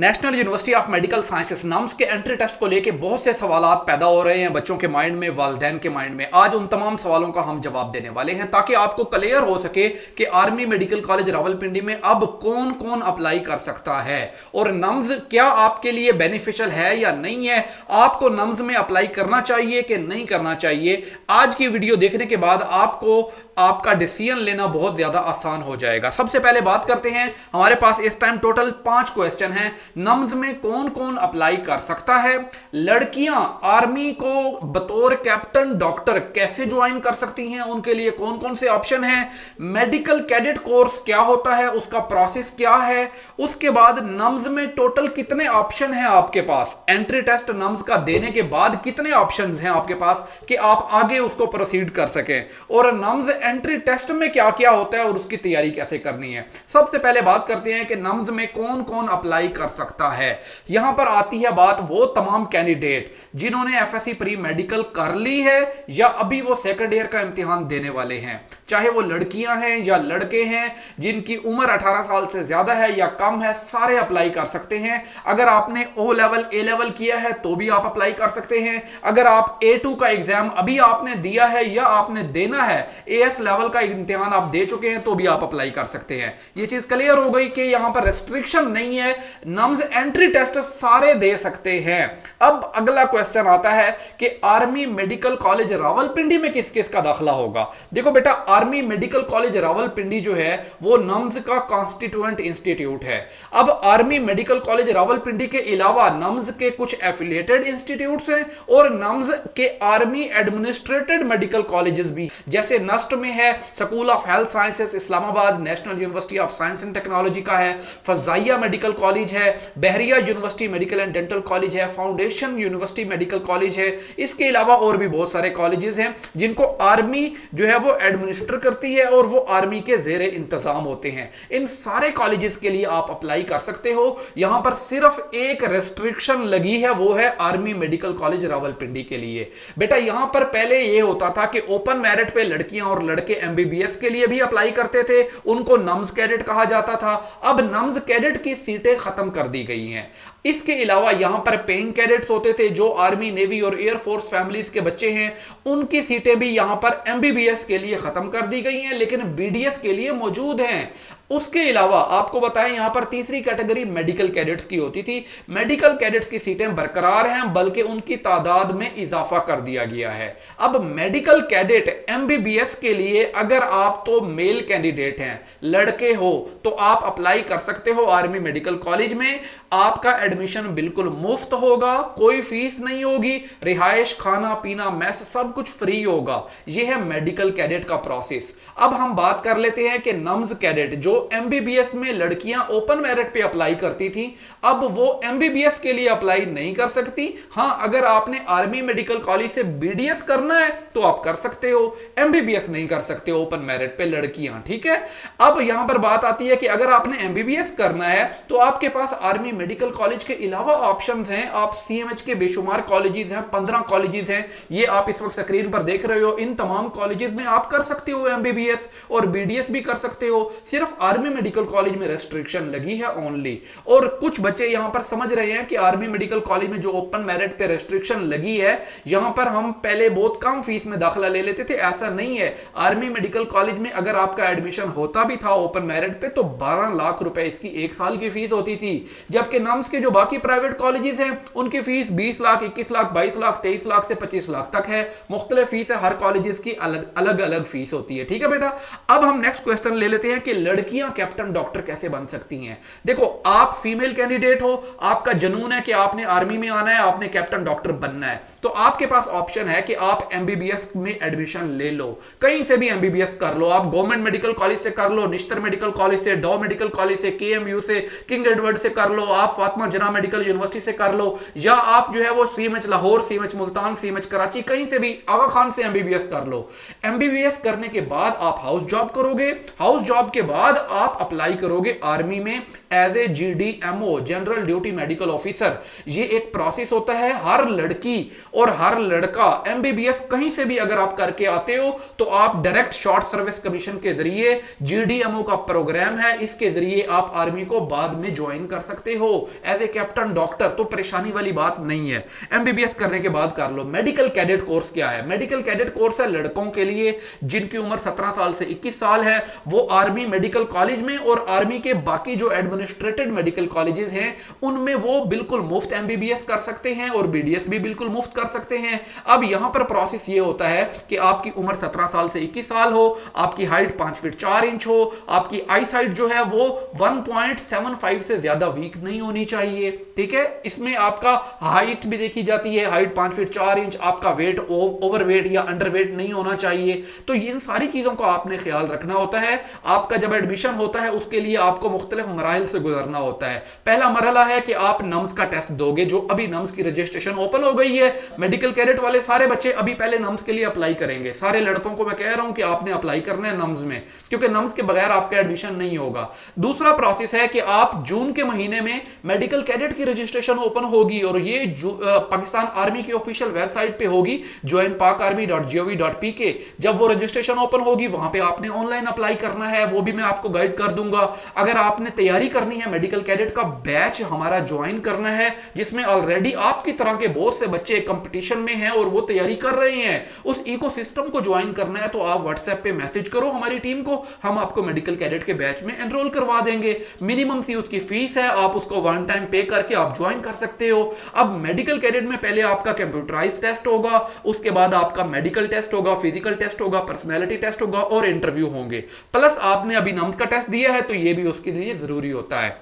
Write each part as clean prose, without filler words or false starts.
National university of medical sciences nums के entry test को लेकर बहुत से सवालात पैदा हो रहे हैं बच्चों के माइंड में, वालिदैन के माइंड में। आज उन तमाम सवालों का हम जवाब देने वाले हैं ताकि आपको क्लियर हो सके कि आर्मी मेडिकल कॉलेज रावलपिंडी में अब कौन कौन अप्लाई कर सकता है और नम्स क्या आपके लिए बेनिफिशियल है या नहीं है, आपको नम्स में अप्लाई करना चाहिए कि नहीं करना चाहिए। आज की वीडियो देखने के बाद आपको आपका डिसीजन लेना बहुत ज्यादा आसान हो जाएगा। सबसे पहले बात करते हैं, हमारे पास इस टाइम टोटल 5 क्वेश्चन हैं। नम्स में कौन कौन अप्लाई कर सकता है, लड़कियां आर्मी को बतौर कैप्टन डॉक्टर कैसे ज्वाइन कर सकती हैं, उनके लिए कौन कौन से ऑप्शन हैं, मेडिकल कैडेट कोर्स क्या होता है, उसका प्रोसेस क्या है, उसके बाद नम्स में टोटल कितने ऑप्शन हैं आपके पास, एंट्री टेस्ट नम्स का देने के बाद कितने ऑप्शन हैं आपके पास कि आप आगे उसको प्रोसीड कर सकें, और नम्स एंट्री टेस्ट में क्या क्या होता है और उसकी तैयारी कैसे करनी है। सबसे पहले बात करते हैं कि नम्स में कौन कौन अप्लाई कर सकता है। यहां पर आती है बात वो तमाम कैंडिडेट जिन्होंने एफएससी प्री मेडिकल कर ली है या अभी वो सेकंड ईयर का इम्तिहान देने वाले हैं, चाहे वो लड़कियां हैं या लड़के हैं, जिनकी उम्र 18 साल से ज्यादा है या कम है, सारे अप्लाई कर सकते हैं। अगर आपने ओ लेवल ए लेवल किया है तो भी आप अप्लाई कर सकते हैं। अगर आप A2 का एग्जाम अभी आपने दिया है या आपने देना है, एएस लेवल का इम्तिहान आप दे चुके हैं तो भी आप अप्लाई कर सकते हैं। ये चीज क्लियर हो गई कि यहां पर रेस्ट्रिक्शन नहीं है, नम्स एंट्री टेस्ट सारे दे सकते हैं। अब अगला क्वेश्चन आता है कि आर्मी मेडिकल कॉलेज रावलपिंडी में किस किस का दाखला होगा। देखो बेटा, आर्मी मेडिकल कॉलेज रावलपिंडी जो है वो नम्स का कॉन्स्टिट्यूएंट इंस्टीट्यूट है। अब आर्मी मेडिकल कॉलेज रावलपिंडी के अलावा नम्स के कुछ एफिलिएटेड इंस्टीट्यूट्स हैं और नम्स के आर्मी एडमिनिस्ट्रेटेड मेडिकल कॉलेजेस भी, जैसे नस्ट में है school of health sciences Islamabad, national university of science and technology का है, फजाइया मेडिकल कॉलेज है, Bahria university medical and dental college है, फाउंडेशन यूनिवर्सिटी मेडिकल कॉलेज है। इसके अलावा और भी बहुत सारे कॉलेजेस हैं जिनको आर्मी जो है वो एडमिनिस्टर करती है और वो आर्मी के जेरे इंतजाम होते हैं। इन सारे कॉलेजेस के लिए आप अप्लाई कर सकते हो। यहां पर सिर्फ एक रेस्ट्रिक्शन लगी है, वो है आर्मी मेडिकल कॉलेज रावलपिंडी के लिए। बेटा यहां पर पहले यह होता था कि ओपन मेरिट पे लड़कियां और लड़के एमबीबीएस के लिए भी अप्लाई करते थे, उनको नम्स कैडेट कहा जाता था। अब नम्स कैडेट की सीटें खत्म कर दी गई हैं। इसके अलावा यहां पर पेइंग कैडेट्स होते थे जो आर्मी, नेवी और एयरफोर्स फैमिलीज के बच्चे हैं, उनकी सीटें भी यहां पर एमबीबीएस के लिए खत्म कर दी गई हैं, लेकिन बीडीएस के लिए मौजूद हैं। उसके अलावा आपको बताएं, यहां पर तीसरी कैटेगरी मेडिकल कैडेट्स की होती थी। मेडिकल कैडेट्स की सीटें बरकरार हैं, बल्कि उनकी तादाद में इजाफा कर दिया गया है। अब मेडिकल कैडेट एमबीबीएस के लिए अगर आप तो मेल कैंडिडेट हैं, लड़के हो, तो आप अप्लाई कर सकते हो आर्मी मेडिकल कॉलेज में। आपका एडमिशन बिल्कुल मुफ्त होगा, कोई फीस नहीं होगी, रिहाइश, खाना पीना, मेस सब कुछ फ्री होगा। यह है मेडिकल कैडेट का प्रोसेस। अब हम बात कर लेते हैं कि नम्स कैडेट जो एमबीबीएस में लड़कियां ओपन मेरिट पे अप्लाई करती थी, अब वो एमबीबीएस के लिए अप्लाई नहीं कर सकती। हां, अगर आपने आर्मी मेडिकल कॉलेज से बीडीएस करना है तो आप कर सकते हो, एमबीबीएस नहीं कर सकते ओपन मेरिट पे लड़कियां, ठीक है। अब यहां पर बात आती है कि अगर आपने एमबीबीएस करना है तो आपके पास आर्मी मेडिकल कॉलेज के अलावा ऑप्शंस हैं। आप सीएमएच के बेशुमार कॉलेजेस हैं, 15 कॉलेजेस हैं, ये आप इस वक्त स्क्रीन पर देख रहे हो। इन तमाम कॉलेजेस में आप कर सकते हो एमबीबीएस और बीडीएस भी कर सकते हो। सिर्फ आर्मी मेडिकल कॉलेज में रेस्ट्रिक्शन लगी है ओनली। और कुछ बच्चे यहां पर समझ रहे हैं कि आर्मी मेडिकल कॉलेज में जो ओपन मेरिट पे रेस्ट्रिक्शन लगी है, यहां पर हम पहले बहुत कम फीस में दाखिला ले लेते थे। ऐसा नहीं है। आर्मी मेडिकल कॉलेज में अगर आपका एडमिशन होता भी था ओपन मेरिट पे तो 12 लाख रुपए इसकी एक साल की फीस होती थी, जबकि नम्स के जो बाकी प्राइवेट कॉलेजेस हैं उनकी फीस 20 लाख, 21 लाख, 22 लाख, 23 लाख से 25 लाख तक है। मुख्तलिफ फीस है, हर कॉलेजेस की अलग अलग फीस होती है, ठीक है बेटा। अब हम नेक्स्ट क्वेश्चन ले लेते हैं कि लड़कियां कैप्टन डॉक्टर कैसे बन सकती हैं। देखो, आप फीमेल कैंडिडेट हो, आपका जुनून है कि आपने आर्मी में आना है, आपने कैप्टन डॉक्टर बनना है, तो आपके पास ऑप्शन है कि आप एमबीबीएस में एडमिशन ले लो, कहीं से भी एमबीबीएस कर लो। आप गवर्नमेंट मेडिकल कॉलेज से कर लो, निश्तर मेडिकल कॉलेज से, डॉ मेडिकल कॉलेज से, केएमयू से, किंग एडवर्ड से कर लो, आप फातिमा जना मेडिकल यूनिवर्सिटी से कर लो, या आप जो है वो CMH Lahore, CMH Multan, CMH Karachi, कहीं से भी, आगा खान से एमबीबीएस कर लो। एमबीबीएस करने के बाद आप हाउस जॉब करोगे, हाउस जॉब के बाद आप अप्लाई करोगे आर्मी में as a GDMO, general duty medical officer. ये एक प्रोसेस होता है, हर लड़की और हर लड़का MBBS कहीं से भी अगर आप करके आते हो तो आप डायरेक्ट शॉर्ट सर्विस कमीशन के जरिए, GDMO का प्रोग्राम है, इसके जरिए आप आर्मी को बाद में ज्वाइन कर सकते हो एज ए कैप्टन डॉक्टर। तो परेशानी वाली बात नहीं है, MBBS करने के बाद कर लो। मेडिकल कैडेट कोर्स क्या है? मेडिकल कैडेट कोर्स है लड़कों के लिए जिनकी उम्र 17 साल से 21 साल है, वो आर्मी मेडिकल कॉलेज में और आर्मी के बाकी जो एडमिनिस्ट्रेटेड मेडिकल कॉलेजेस हैं उनमें वो बिल्कुल मुफ्त MBBS कर सकते हैं और BDS भी बिल्कुल मुफ्त कर सकते हैं। अब यहां पर प्रोसेस ये होता है कि आपकी उम्र 17 साल से 21 साल हो, आपकी हाइट 5 फीट 4 इंच हो, आपकी आई साइट जो है वो 1.75 से ज्यादा वीक नहीं होनी चाहिए। ठीक है, इसमें आपका हाइट भी देखी जाती है, हाइट 5 फीट 4 इंच, आपका वेट ओवरवेट या अंडरवेट नहीं होना चाहिए। तो इन सारी चीजों का आपने ख्याल रखना होता है। आपका जब एडमिशन होता है उसके लिए आपको मुख्तलिफ मराहिल से गुजरना होता है। पहला मरहला है कि आप नम्स का टेस्ट दोगे, जो अभी नम्स की रजिस्ट्रेशन ओपन हो गई है। मेडिकल कैडेट वाले सारे बच्चे अभी पहले नम्स के लिए अप्लाई करेंगे। सारे लड़कों को मैं कह रहा हूं कि आपने अप्लाई करना है नम्स में, क्योंकि नम्स के बगैर आपका एडमिशन नहीं होगा। दूसरा प्रोसेस है कि आप जून के महीने में मेडिकल कैडेट की रजिस्ट्रेशन ओपन होगी और ये पाकिस्तान आर्मी की ऑफिशियल वेबसाइट पे होगी, joinpakarmy.gov.pk। जब वो रजिस्ट्रेशन ओपन होगी वहां पे आपने ऑनलाइन अप्लाई करना है, वो भी मैं आपको गाइड कर दूंगा। अगर आपने तैयारी करनी है, मेडिकल कैडेट का बैच हमारा ज्वाइन करना है जिसमें ऑलरेडी आपकी तरह के बहुत से बच्चे कंपटीशन में हैं और वो तैयारी कर रहे हैं, उस इकोसिस्टम को ज्वाइन करना है तो आप व्हाट्सएप पे मैसेज करो हमारी टीम को, हम आपको मेडिकल कैडेट के बैच में एनरोल करवा देंगे। मिनिमम सी उसकी फीस है, आप उसको वन टाइम पे करके आप ज्वाइन कर सकते हो। अब मेडिकल कैडेट में पहले आपका कंप्यूटराइज टेस्ट होगा, उसके बाद आपका मेडिकल टेस्ट होगा, फिजिकल टेस्ट होगा, पर्सनैलिटी टेस्ट होगा और इंटरव्यू होंगे। प्लस आपने अभी नम्स का टेस्ट दिया है तो ये भी उसके लिए जरूरी होता है।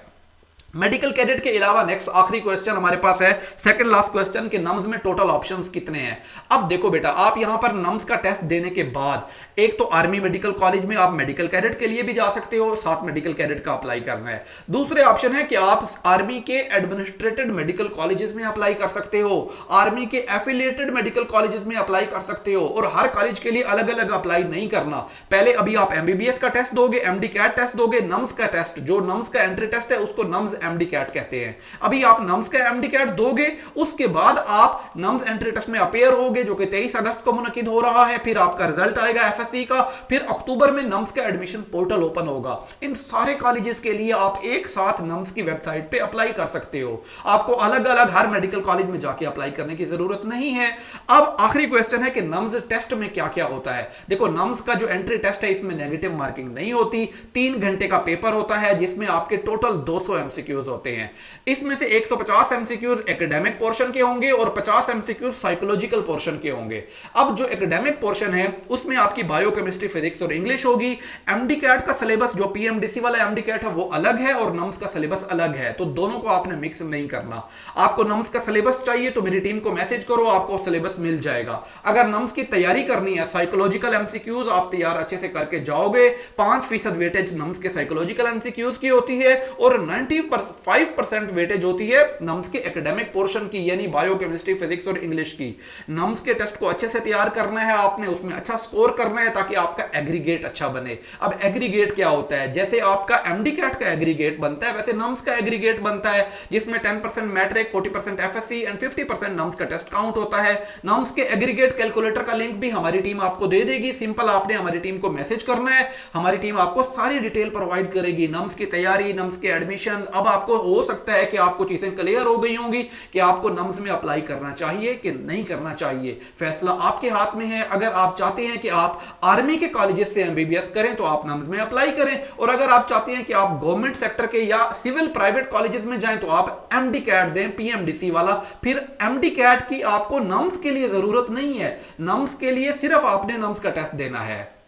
मेडिकल कैडेट के अलावा नेक्स्ट आखिरी क्वेश्चन हमारे पास है, सेकंड लास्ट क्वेश्चन, कि नम्स में टोटल ऑप्शंस कितने हैं। अब देखो बेटा, आप यहां पर नम्स का टेस्ट देने के बाद एक तो आर्मी मेडिकल कॉलेज में आप मेडिकल कैडेट के लिए भी जा सकते हो, साथ मेडिकल कैडेट का अप्लाई करना है। दूसरे ऑप्शन है कि आप आर्मी के एडमिनिस्ट्रेटेड मेडिकल कॉलेजेस में अप्लाई कर सकते हो, आर्मी के एफिलिएटेड मेडिकल कॉलेजेस में अप्लाई कर सकते हो, और हर कॉलेज के लिए अलग अलग अप्लाई नहीं करना। पहले अभी आप MBBS का टेस्ट दोगे, MD कैट टेस्ट दोगे, नम्स का टेस्ट, जो नम्स का एंट्री टेस्ट है उसको नम्स MD कैट कहते हैं। अभी आप नम्स का MD कैट दोगे, उसके बाद आप नम्स एंट्री टेस्ट में अपेयर होगे जो कि 23 अगस्त को मुनकिद हो रहा है। फिर आपका रिजल्ट आएगा FSC का, फिर अक्टूबर में नम्स का एडमिशन पोर्टल ओपन होगा। इन सारे कॉलेजेस के लिए आप एक साथ नम्स की वेबसाइट पे अप्लाई कर सकते हो, आपको अलग अलग हर मेडिकल कॉलेज में जाके अप्लाई करने की जरूरत नहीं है। अब आखिरी क्वेश्चन है कि नम्स टेस्ट में क्या क्या होता है। देखो, नम्स का जो एंट्री टेस्ट है इसमें नेगेटिव मार्किंग नहीं होती, 3 घंटे का पेपर होता है जिसमें आपके टोटल 200 MCQs होते हैं। इसमें से 150 MCQs एकेडमिक पोर्शन के होंगे और 50 MCQs साइकोलॉजिकल पोर्शन के होंगे। अब जो एकेडमिक पोर्शन है उसमें आपकी बायोकेमिस्ट्री, फिजिक्स और इंग्लिश होगी। MD कैट का सिलेबस, जो PMDC वाला MD कैट है वो अलग है और नम्स का सिलेबस अलग है, तो दोनों को आपने मिक्स नहीं करना। आपको नम्स का सिलेबस चाहिए तो मेरी टीम को मैसेज करो, आपको सिलेबस मिल जाएगा। अगर नम्स की तैयारी करनी है, साइकोलॉजिकल MCQs आप तैयार अच्छे से करके जाओगे, 5% वेटेज नम्स के साइकोलॉजिकल MCQs की होती है और 95% वेटेज होती है नम्स के एकेडमिक पोर्शन की, यानी बायोकेमिस्ट्री, फिजिक्स और इंग्लिश की। नम्स के टेस्ट को अच्छे से तैयार करना है आपने, उसमें अच्छा स्कोर करना है ताकि आपका एग्रीगेट अच्छा बने। अब एग्रीगेट क्या होता है? जैसे आपका MD कैट का एग्रीगेट बनता है वैसे नम्स का एग्रीगेट बनता है, जिसमें 10% मैट्रिक, 40% FSC एंड 50% नम्स का टेस्ट काउंट होता है। नम्स के एग्रीगेट कैलकुलेटर का लिंक भी हमारी टीम आपको दे देगी। सिंपल आपने हमारी टीम को मैसेज करना है, हमारी टीम आपको सारी डिटेल प्रोवाइड करेगी, नम्स की तैयारी, नम्स के एडमिशन। अब आपको हो सकता है कि आपको चीजें क्लियर हो गई होंगी कि आपको नम्स में अप्लाई करना चाहिए कि नहीं करना चाहिए। फैसला आपके हाथ में है। अगर आप चाहते हैं कि आप आर्मी के कॉलेजेस से MBBS करें तो आप नम्स में अप्लाई करें, और अगर आप चाहते हैं कि आप गवर्नमेंट सेक्टर के या सिविल प्राइवेट कॉलेजेस में जाएं तो आप MD कैट दें, PMDC वाला। फिर MD कैट की आपको नम्स के लिए जरूरत नहीं है, नम्स के लिए सिर्फ आपने नम्स का टेस्ट देना है।